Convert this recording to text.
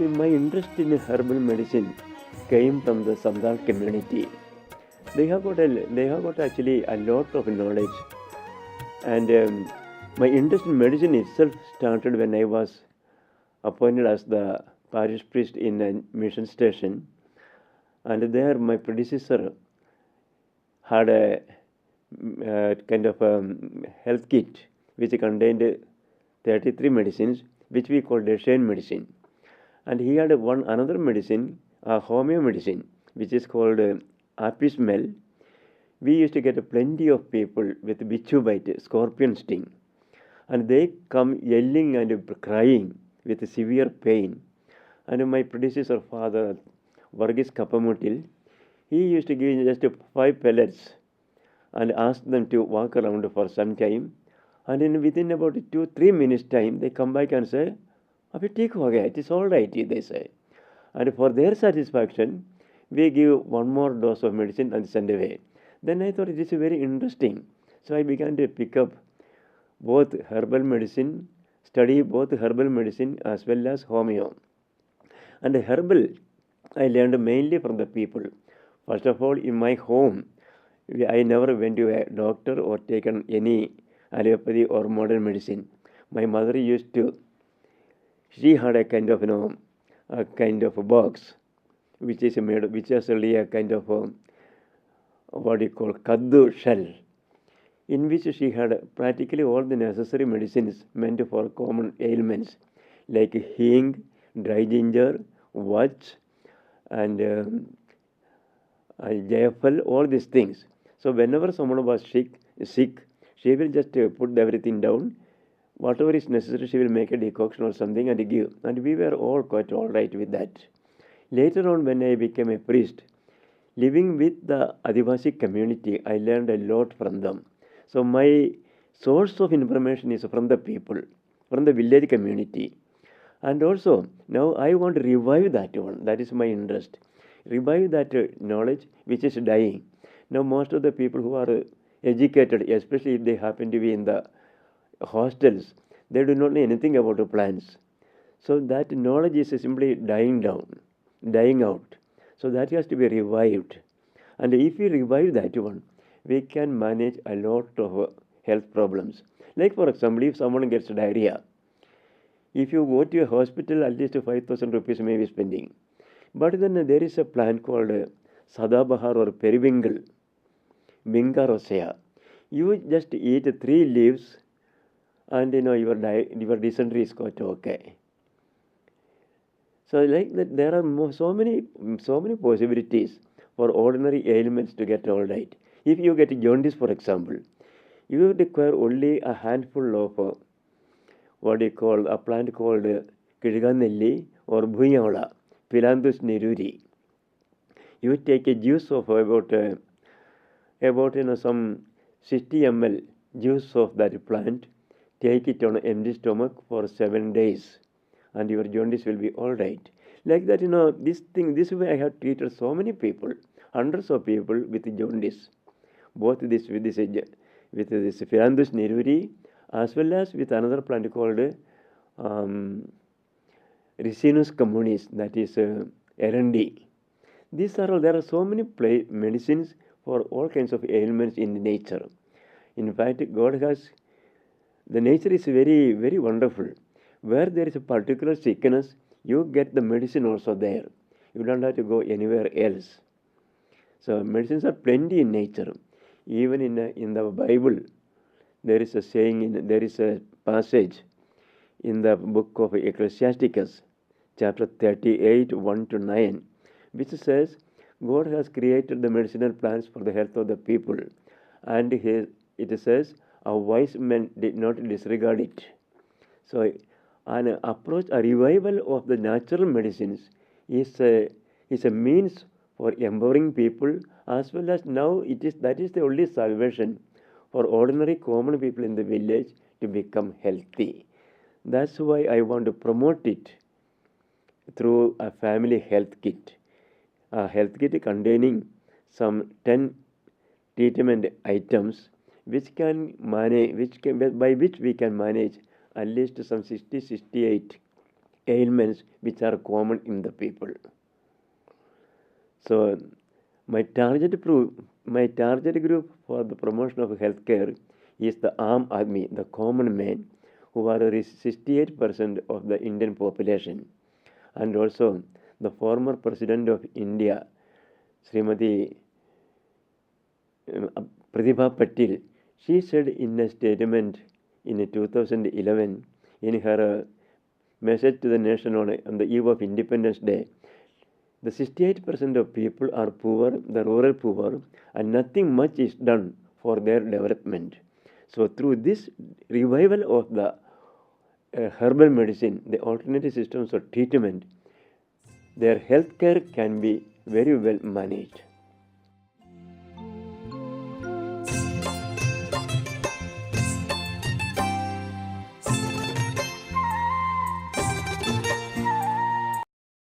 See, my interest in herbal medicine came from the Santhal community. They have got actually a lot of knowledge, and my interest in medicine itself started when I was appointed as the parish priest in a mission station, and there my predecessor had a kind of health kit which contained 33 medicines, which we call Deshane medicine. And he had another medicine, a homeo medicine, which is called Apis mel. We used to get plenty of people with bichu bite, scorpion sting, and they come yelling and crying with severe pain. And my predecessor father, Varghese Kappamutil, he used to give just 5 pellets and ask them to walk around for some time. And within about 2-3 minutes time, they come back and say, "Abhi theek ho gaya, it is all right," they say. And for their satisfaction, we give one more dose of medicine and send away. Then I thought it is very interesting. So I began to pick up both herbal medicine, study both herbal medicine as well as homeo. And herbal, I learned mainly from the people. First of all, in my home, I never went to a doctor or taken any allopathy or modern medicine. My mother used to, she had a kind of, a kind of a box, which is really a kind of what you call kaddu shell, in which she had practically all the necessary medicines meant for common ailments, like hing, dry ginger, watch, and jayafal, all these things. So whenever someone was sick, she will just put everything down. Whatever is necessary, she will make a decoction or something and give. And we were all quite all right with that. Later on, when I became a priest, living with the Adivasi community, I learned a lot from them. So my source of information is from the people, from the village community. And also, now I want to revive that one. That is my interest. Revive that knowledge which is dying. Now, most of the people who are educated, especially if they happen to be in the hostels, they do not know anything about the plants. So that knowledge is simply dying down, dying out. So that has to be revived. And if we revive that one, we can manage a lot of health problems. Like for example, if someone gets diarrhea, if you go to a hospital, at least 5,000 rupees may be spending. But then there is a plant called Sadabahar or Periwinkle, Vinca rosea. You just eat 3 leaves and your dysentery is quite okay. So like that, there are so many possibilities for ordinary ailments to get all right. If you get jaundice, for example, you require only a handful of what you call a plant called Kiriganelli or Bhuyanla, Philanthus neruri. You take a juice of about some 60 ml juice of that plant, take it on empty stomach for 7 days, and your jaundice will be all right. Like that, this way I have treated so many people, hundreds of people with jaundice, both with this Philanthus neruri, as well as with another plant called Ricinus communis, that is RND. There are so many medicines for all kinds of ailments in nature. In fact, the nature is very, very wonderful. Where there is a particular sickness, you get the medicine also there. You don't have to go anywhere else. So medicines are plenty in nature. Even in the Bible, there is a passage in the book of Ecclesiasticus, chapter 38, 1-9, which says, God has created the medicinal plants for the health of the people, and it says, a wise man did not disregard it. So, an approach, a revival of the natural medicines is a means for empowering people, as well as now that is the only salvation for ordinary common people in the village to become healthy. That's why I want to promote it through a family health kit. A health kit containing some 10 treatment items by which we can manage at least some 60-68 ailments which are common in the people. So my target group for the promotion of healthcare is the Aam Aadmi, the common man, who are 68% of the Indian population, and also the former President of India, Srimati Pratibha Patil. She said in a statement in 2011 in her message to the nation on the eve of Independence Day, the 68% of people are poor, the rural poor, and nothing much is done for their development. So through this revival of the herbal medicine, the alternative systems of treatment, their health care can be very well managed.